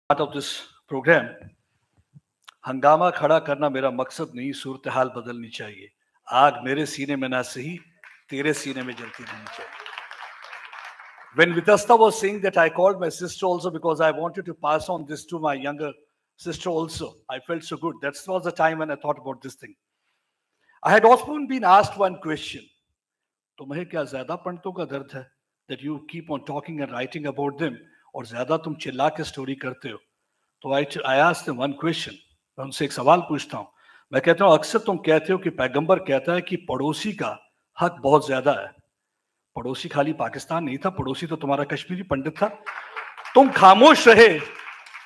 Part of this program, हंगामा खड़ा करना मेरा मकसद नहीं, सूरत हाल बदलनी चाहिए. आग मेरे सीने में ना सही, तेरे सीने में जलती रहनी चाहिए. When Vitasta was saying that, I called my sister also because I wanted to pass on this to my younger sister also. I felt so good. That was the time when I thought about this thing. I had often been asked one question. तुम्हें क्या ज्यादा पंडितों का दर्द है? That you keep on talking and writing about them, और ज्यादा तुम चिल्ला के स्टोरी करते हो. तो I asked them one question. मैं उनसे एक सवाल पूछता हूँ. मैं कहता हूँ अक्सर तुम कहते हो कि पैगंबर कहता है कि पड़ोसी का हक बहुत ज्यादा है. पड़ोसी खाली पाकिस्तान नहीं था, पड़ोसी तो तुम्हारा कश्मीरी पंडित था. तुम खामोश रहे,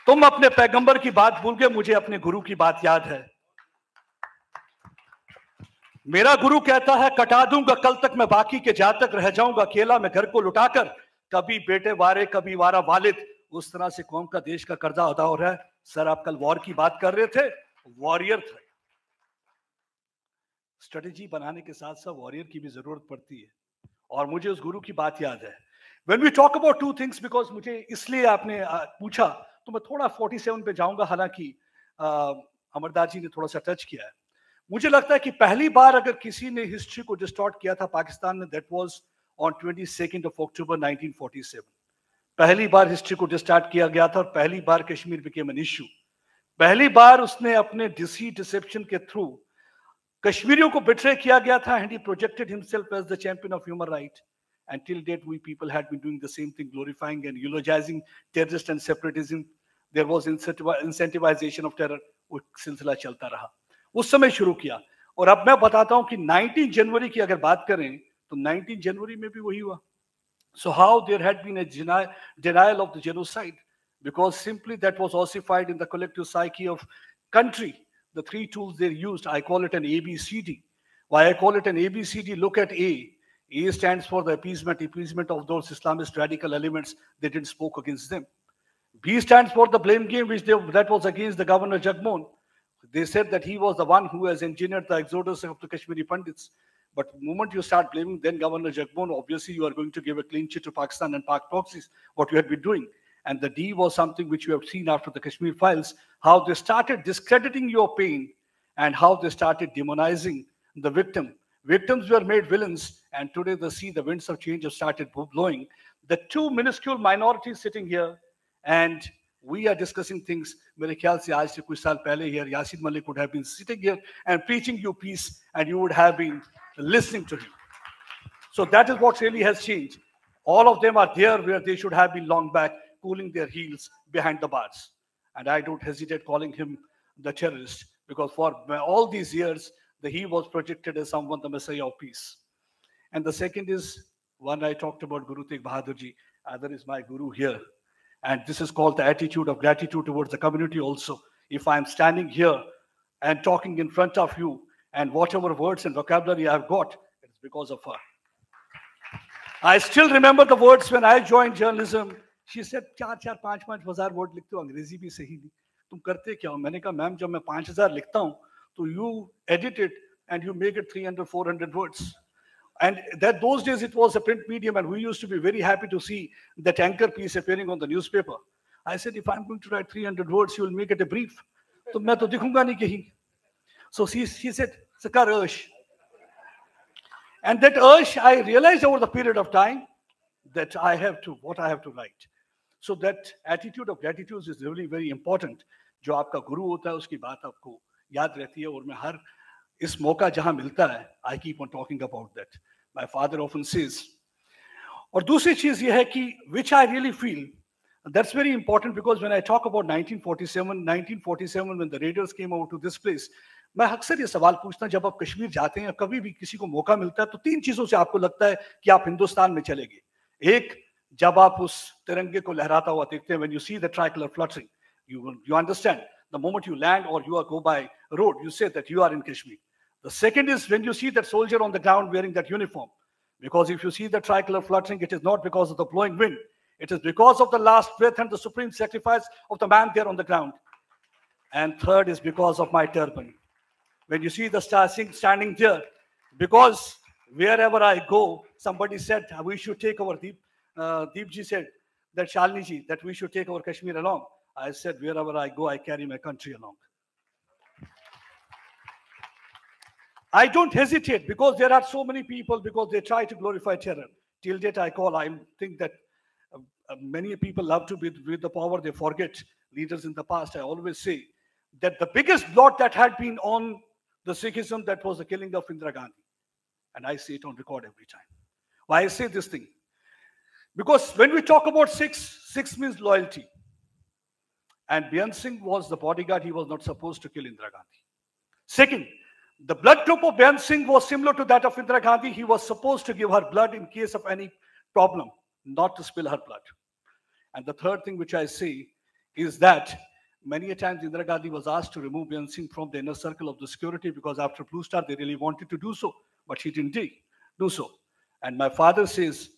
तुम अपने पैगंबर की बात भूल गए. मुझे अपने गुरु की बात याद है. मेरा गुरु कहता है कटा दूंगा कल तक मैं बाकी के जा तक, रह जाऊंगा अकेला मैं घर को लुटाकर. कभी बेटे वारे कभी वारा वालिद, उस तरह से कौम का देश का कर्जा अदा हो रहा है. सर आप कल वॉर की बात कर रहे थे, वॉरियर थे. स्ट्रेटेजी बनाने के साथ साथ वॉरियर की भी जरूरत पड़ती है, और मुझे उस गुरु की बात याद है. When we talk about two things, because मुझे इसलिए आपने पूछा तो मैं थोड़ा 47 पे जाऊंगा, हालांकि अमरदास जी ने थोड़ा सा टच किया है. मुझे लगता है कि पहली बार अगर किसी ने हिस्ट्री को डिस्टॉर्ट किया था पाकिस्तान में, दैट वाज ऑन 22 अक्टूबर 1947. पहली बार हिस्ट्री को डिस्टॉर्ट किया गया था, और पहली बार कश्मीर बिकेम एन इश्यू. पहली बार उसने अपने डिसेप्शन के थ्रू कश्मीरियों को बिट्रे किया गया था, and he projected himself as the champion of human right. And till date we people had been doing the same thing, glorifying and eulogizing terrorists and separatism. There was incentivization of terror. वो सिलसिला चलता रहा. उस समय शुरू किया. और अब मैं बताता हूं कि 19 जनवरी की अगर बात करें तो 19 जनवरी में भी वही हुआ. So how there had been a denial of the genocide, because simply that was ossified in the collective psyche of country. The three tools they used, I call it an ABCD. Why I call it an ABCD? Look at A. A stands for the appeasement of those Islamist radical elements. They didn't spoke against them. B stands for the blame game, that was against the governor Jagmohan. They said that he was the one who has engineered the exodus of the Kashmiri Pandits. But the moment you start blaming then Governor Jagmohan, obviously you are going to give a clean chit to Pakistan and Pak proxies, what you had been doing. And the D was something which you have seen after the Kashmir files, how they started discrediting your pain and how they started demonizing the victim. Victims were made villains, and today the winds of change have started blowing. The two minuscule minorities sitting here, and we are discussing things. मेरे ख्याल से आज से कुछ साल पहले here, Yasin Malik would have been sitting here and preaching you peace, and you would have been listening to him. So that is what really has changed. All of them are there where they should have been long back, cooling their heels behind the bars. And I don't hesitate calling him the terrorist, because for all these years, he was projected as someone, the Messiah of peace. And the second is one I talked about, Guru Tegh Bahadur Ji. Other is my guru here. And this is called the attitude of gratitude towards the community also. If I'm standing here and talking in front of you, and whatever words and vocabulary I've got, it's because of her. I still remember the words when I joined journalism. She said, 4,000-5,000 word लिखते हो, अंग्रेजी भी सही नहीं, तुम करते क्या हो? मैंने कहा मैम जब मैं 5,000 लिखता हूँ तो you edit it and you make it 300-400 words. And that those days it was a print medium, and we used to be very happy to see that anchor piece appearing on the newspaper. I said, if I'm going to write 300 words, you will make it a brief. तो मैं तो दिखूंगा नहीं कहीं. So she said, Sakar urge. And that urge, I realized over the period of time that I have to write. So that attitude of gratitude is really very important. जो आपका गुरु होता है उसकी बात आपको याद रहती है, और मैं हर इस मौका जहां मिलता है, I keep on talking about that. My father often says. और दूसरी चीज ये है कि which I really feel, that's very important, because when I talk about 1947 when the raiders came over to this place, मैं अक्सर ये सवाल पूछता हूं, जब आप कश्मीर जाते हैं, कभी भी किसी को मौका मिलता है, तो तीन चीजों से आपको लगता है कि आप हिंदुस्तान में चले गए. एक, जब आप उस तिरंगे को लहराता हुआ देखते हैं, when you see the tricolor fluttering, you understand. The moment you land or you go by road, you say that you are in Kashmir. The second is when you see that soldier on the ground wearing that uniform, because if you see the tricolor fluttering, it is not because of the blowing wind. It is because of the last breath and the supreme sacrifice of the man there on the ground. And third is because of my turban. When you see the star standing there, because wherever I go, somebody said we should take our Deep ji said that Shalini ji, that we should take our Kashmir along. I said, wherever I go, I carry my country along. I don't hesitate because there are so many people, because they try to glorify terror. Till date, I think that many people love to be with the power. They forget leaders in the past. I always say that the biggest blot that had been on the Sikhism, that was the killing of Indira Gandhi. And I say it on record every time. Why I say this thing? Because when we talk about Sikhs means loyalty. And Beyant Singh was the bodyguard. He was not supposed to kill Indira Gandhi. Second, the blood group of Beyant Singh was similar to that of Indira Gandhi. He was supposed to give her blood in case of any problem, not to spill her blood. And the third thing which I say is that many a times Indira Gandhi was asked to remove Beyant Singh from the inner circle of the security, because after Blue Star they really wanted to do so, but she didn't do so. And my father says,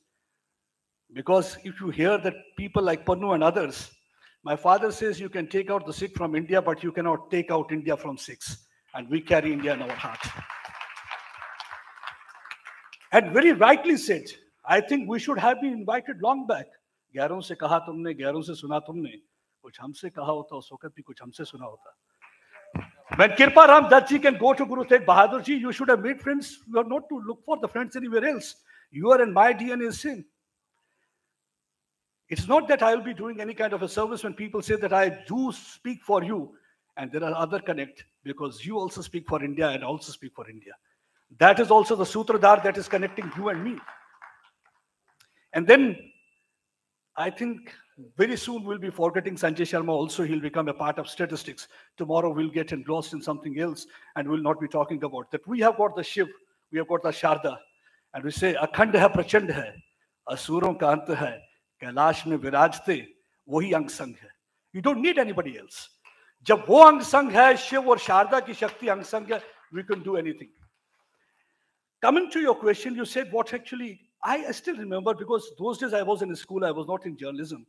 because if you hear that people like Pannu and others, my father says you can take out the Sikh from India, but you cannot take out India from Sikhs. And we carry India in our heart. And very rightly said, I think we should have been invited long back. गैरों से कहा तुमने, गैरों से सुना तुमने, कुछ हमसे कहा होता उस वक्त भी कुछ हमसे सुना होता. When Kirpa Ram Das ji can go to Guru Tegh Bahadur ji, you should have made friends. You are not to look for the friends anywhere else. Your and my DNA is same. It's not that I will be doing any kind of a service when people say that I do speak for you, and there are other connect, because you also speak for India and also speak for India. That is also the Sutradhar that is connecting you and me. And then I think very soon we'll be forgetting Sanjay Sharma also. He'll become a part of statistics. Tomorrow we'll get engrossed in something else and we'll not be talking about that. We have got the Shiv, we have got the Sharda, and we say, Akhand hai, Prachand hai, Asuron ka ant hai, Kailash mein virajte, wahi ang sang hai. You don't need anybody else. जब वो अंग संग है, शिव और शारदा की शक्ति अंग संग है, we can do anything. Coming to your question, you said what actually, I still remember, because those days I was in school, I was not in journalism.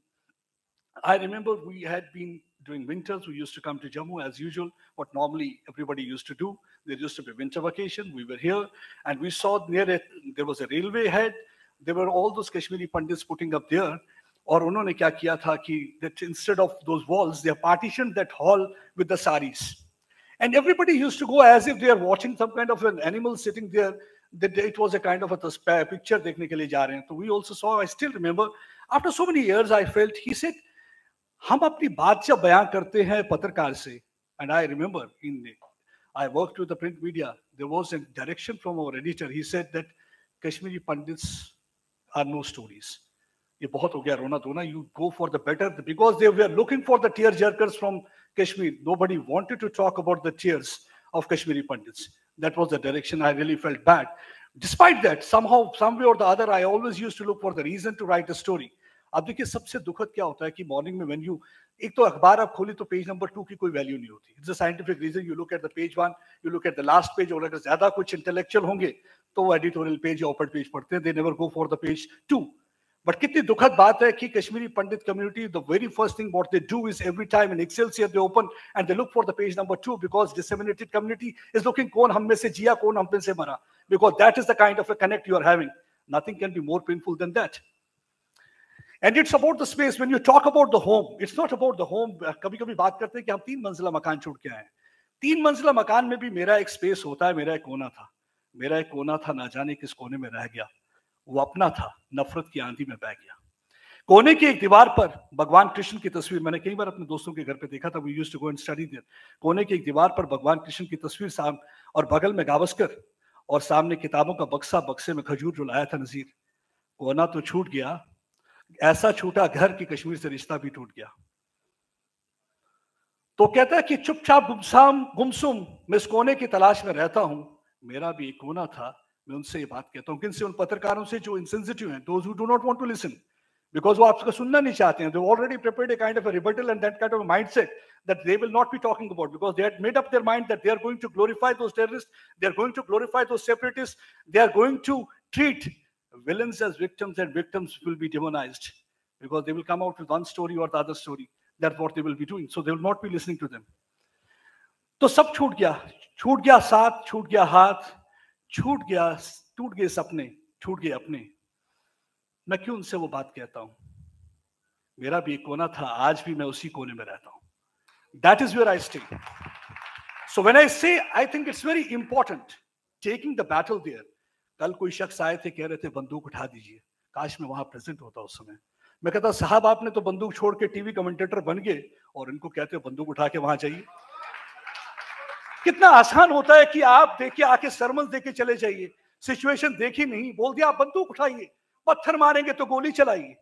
I remember we had been during winters, we used to come to Jammu as usual, what normally everybody used to do. There used to be winter vacation, we were here, and we saw near it, there was a railway head, there were all those Kashmiri Pandits putting up there. और उन्होंने क्या किया था कि that instead of those walls, they partitioned that hall with the saris. And everybody used to go as if they are watching some kind of an animal sitting there. That it was a kind of a picture देखने के लिए जा रहे हैं. So we also saw, I still remember, after so many years I felt, he said, हम अपनी बात जब बयां करते हैं पत्रकार से, and I remember, I worked with the print media, there was a direction from our editor, he said that Kashmiri Pandits are no stories. ये बहुत हो गया रोना धोना. You go for the better, because they were looking for the tear jerkers from Kashmir. Nobody wanted to talk about the tears of Kashmiri Pandits. That was the direction. I really felt bad. Despite that, somehow, some way or the other, I always used to look for the reason to write a story. अब देखिए सबसे दुखद क्या होता है कि morning में when you, एक तो अखबार आप खोली तो पेज नंबर 2 की कोई वैल्यू नहीं होती. It's a scientific reason. You look at the page 1, you look at the last page, और अगर ज्यादा कुछ इंटेलेक्चुअल होंगे तो वो एडिटोरियल पेज या ओपन पेज पढ़ते हैं. They never go for the page 2. But कितनी दुखद बात है कि कश्मीरी पंडित community, the very first thing what they do is every time in Excelsior they open and they look for the page number 2, because disseminated community is looking कौन हम में से जिया कौन हम में से मरा, because that is the kind of a connect you are having. Nothing can be more painful than that. And it's about the space. When you talk about the home, it's not about the home. कभी कभी बात करते हैं कि हम 3 मंजिला मकान छोड़ के आए हैं. 3 मंजिला मकान में भी मेरा एक स्पेस होता है, मेरा एक कोना था. मेरा एक कोना था, ना जाने किस कोने में रह गया. वो अपना था, नफरत की आंधी में बह गया. कोने की एक दीवार पर भगवान कृष्ण की तस्वीर, मैंने कई बार अपने दोस्तों के घर पे देखा था. We used to go and study there. कोने की एक दीवार पर भगवान कृष्ण की तस्वीर सामने, और बगल में गावस्कर, और सामने किताबों का बक्सा, बक्से में खजूर जो लाया था नजीर. कोना तो छूट गया, ऐसा छूटा घर की कश्मीर से रिश्ता भी टूट गया. तो कहता है कि चुपचाप गुमसुम मैं इस कोने की तलाश में रहता हूं. मेरा भी एक कोना था. मैं उनसे ये बात कहता हूं, किनसे? उन पत्रकारों से जो insensitive हैं, those who do not want to listen, because वो आपका सुनना नहीं चाहते हैं. They already prepared a kind of a rebuttal and that kind of a mindset that they will not be talking about, because they had made up their mind that they are going to glorify those terrorists, they are going to glorify those separatists, they are going to treat villains as victims, and victims will be demonized, because they will come out with one story or the other story. That's what they will be doing. So they will not be listening to them. तो सब छूट गया साथ, छूट गया हाथ, छूट गया, टूट गए सपने, छूट गए अपने. मैं क्यों उनसे वो बात कहता हूं? मेरा भी एक कोना था, आज भी मैं उसी कोने में रहता हूं. That is where I stay. So when I say, I think it's very important taking the battle there. कल कोई शख्स आए थे, कह रहे थे बंदूक उठा दीजिए. काश मैं वहां प्रेजेंट होता उस समय. मैं कहता साहब आपने तो बंदूक छोड़ के टीवी कमेंटेटर बन गए और इनको कहते हो बंदूक उठा के वहां जाइए. कितना आसान होता है कि आप देखिए आके सरमन देके चले जाइए, सिचुएशन देखी नहीं, बोल दिया आप बंदूक उठाइए, पत्थर मारेंगे तो गोली चलाइए.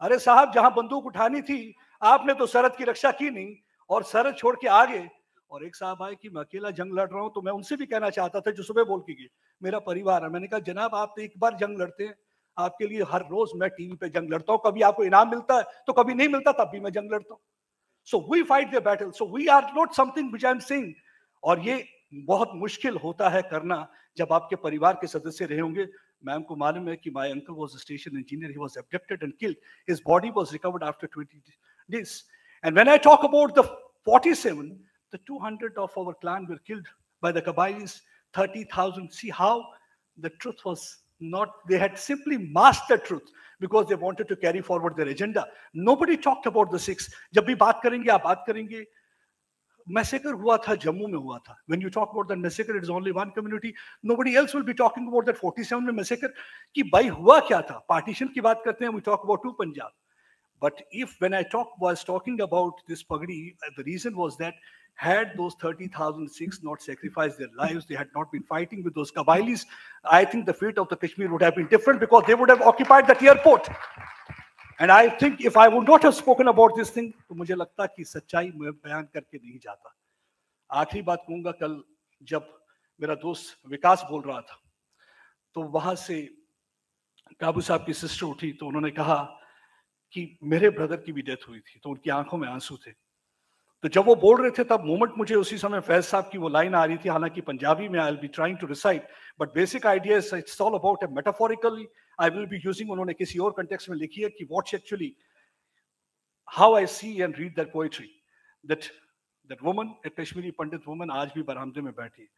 अरे साहब जहां बंदूक उठानी थी आपने तो सरहद की रक्षा की नहीं और सरहद छोड़ के आ गए. और एक साहब आए कि मैं अकेला जंग लड़ रहा हूं, तो मैं उनसे भी कहना चाहता था जो सुबह बोल के गए मेरा परिवार है. मैंने कहा जनाब आप तो एक बार जंग लड़ते हैं, आपके लिए हर रोज मैं टीवी पे जंग लड़ता हूं, कभी आपको इनाम मिलता है तो कभी नहीं मिलता, तब भी मैं जंग लड़ता हूं. So we fight the battle, so we are not something which I am saying. और ये बहुत मुश्किल होता है करना जब आपके परिवार के सदस्य रहे होंगे. मैम को मालूम है कि my uncle was a station engineer, he was abducted and killed, his body was recovered after 20 days. And when I talk about the 47, the 200 of our clan were killed by the Kabbailis, 30,000. See how the truth was not, they had simply masked the truth because they wanted to carry forward their agenda. Nobody talked about the Sikhs. जब भी बात करेंगे आप बात करेंगे massacre हुआ था, जम्मू में हुआ था. When you talk about that massacre, it is only one community. Nobody else will be talking about that 47 में massacre कि भाई हुआ क्या था. पार्टीशन की बात करते हैं, we talk about two Punjab. But if when I was talking about this pagdi, the reason was that had those 30,000 Sikhs not sacrificed their lives, they had not been fighting with those Kabbailis, I think the fate of the Kashmir would have been different because they would have occupied that airport. And I think if I would not have spoken about this thing, तो मुझे लगता कि सच्चाई मैं बयान करके नहीं जाता. आखिरी बात कहूंगा, कल जब मेरा दोस्त विकास बोल रहा था तो वहां से काबू साहब की सिस्टर उठी तो उन्होंने कहा कि मेरे ब्रदर की भी डेथ हुई थी, तो उनकी आंखों में आंसू थे. तो जब वो बोल रहे थे तब मोमेंट मुझे उसी समय फैज साहब की वो लाइन आ रही थी, हालांकि पंजाबी में I will be trying to recite, but basic idea it's all about a metaphorically I will be using. उन्होंने किसी और कंटेक्स्ट में लिखी है कि what's actually how I see and read that poetry, that woman, a Kashmiri Pandit woman, आज भी बरामदे में बैठी है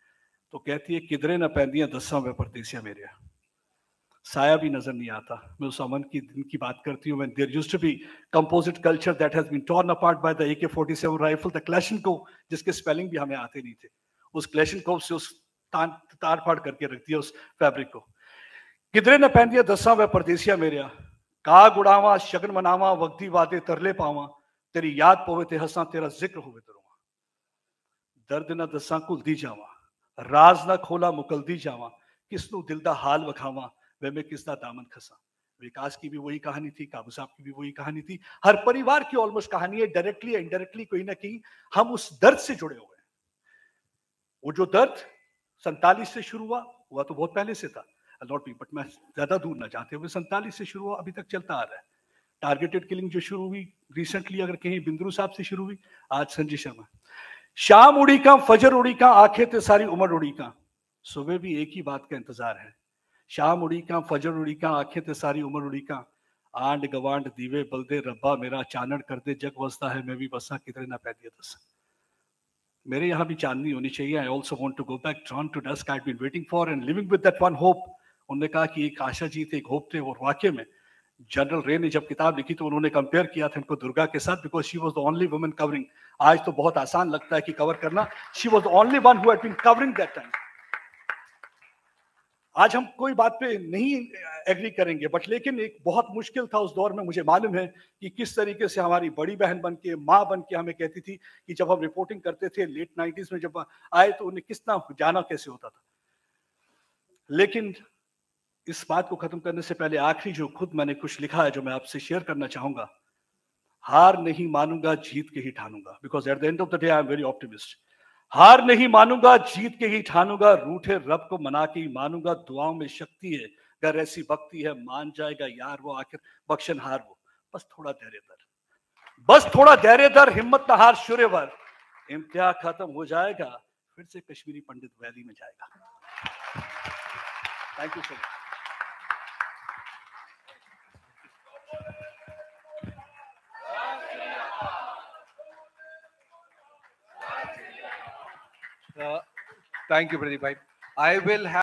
तो कहती है किधरे न पैंदियां दस्सां वे परदेसिया मेरे, साया भी नजर नहीं आता. मैं उस अमन की दिन की बात करती हूँ when there used to be composite culture that has been torn apart by the AK-47 rifle, the Kalashnikov, जिसके स्पेलिंग भी हमें आते नहीं थे, उस Kalashnikov से उस तार फाड़ करके रख दिया उस फैब्रिक को. किधरे न पैंदिया दस्सां वे परदेसिया मेरे, का गुड़ावा शगन मनावा वक्ती वादे तरले पावा, तेरी याद पवे ते हंसा तेरा जिक्र होवे ते रोवा, दर्द न दस्सां घुलदी जावा, राज न खोला मुकलदी जावा, किसनू दिल दा हाल वखावा, वे में किसदा दामन खसा. विकास की भी वही कहानी थी, काबू साहब की भी वही कहानी थी, हर परिवार की ऑलमोस्ट कहानी है. डायरेक्टली इनडायरेक्टली कहीं ना कहीं हम उस दर्द से जुड़े हुए हैं. वो जो दर्द 47 से शुरू हुआ तो बहुत पहले से था, नॉट बी, बट मैं ज्यादा दूर ना जाते हुए 47 से शुरू हुआ, अभी तक चलता आ रहा है. टारगेटेड किलिंग जो शुरू हुई रिसेंटली, अगर कहीं बिंद्रू साहब से शुरू हुई, आज संजय शर्मा. शाम उड़ी का फजर उड़ी का आंखें ते सारी उम्र उड़ी का, सुबह भी एक ही बात का इंतजार है. शाम उड़ी का फजर उड़ी का आंखें ते सारी उम्र उड़ी का, आंड गवांड दीवे बलदे रब्बा मेरा चानन कर दे जग वसता है मैं भी बसा किधरे ना पैदिया दस. मेरे यहाँ भी चांदनी होनी चाहिए. I also want to go back drawn to dusk I had been waiting for and living with that one hope. उन्होंने कहा कि एक आशा जी थे, एक होप थे, और वाकई में जनरल रे ने जब किताब लिखी तो उन्होंने कंपेयर किया था इनको दुर्गा के साथ, because she was the only woman covering. आज तो बहुत आसान लगता है कि कवर करना, she was the only one who had been covering that time. आज हम कोई बात पे नहीं एग्री करेंगे, बट लेकिन एक बहुत मुश्किल था उस दौर में. मुझे मालूम है कि किस तरीके से हमारी बड़ी बहन बन के, माँ बन के हमें कहती थी कि जब हम रिपोर्टिंग करते थे लेट 90s में जब आए तो उन्हें कितना जाना कैसे होता था. लेकिन इस बात को खत्म करने से पहले आखिरी जो खुद मैंने कुछ लिखा है जो मैं आपसे शेयर करना चाहूंगा. हार नहीं मानूंगा जीत के ही ठानूंगा, because at the end of the day I am very optimist. हार नहीं मानूंगा जीत के ही ठानूंगा, रूठे रब को मना के ही मानूंगा, दुआओं में शक्ति है अगर ऐसी भक्ति है, मान जाएगा यार वो आखिर बख्शनहार वो. बस थोड़ा धैर्य धर, बस थोड़ा धैर्य धर, हिम्मत न हार शुरेवर, इम्तिहान खत्म हो जाएगा फिर से कश्मीरी पंडित वैली में जाएगा. Thank you so much. Thank you, Pradeep bhai. I will have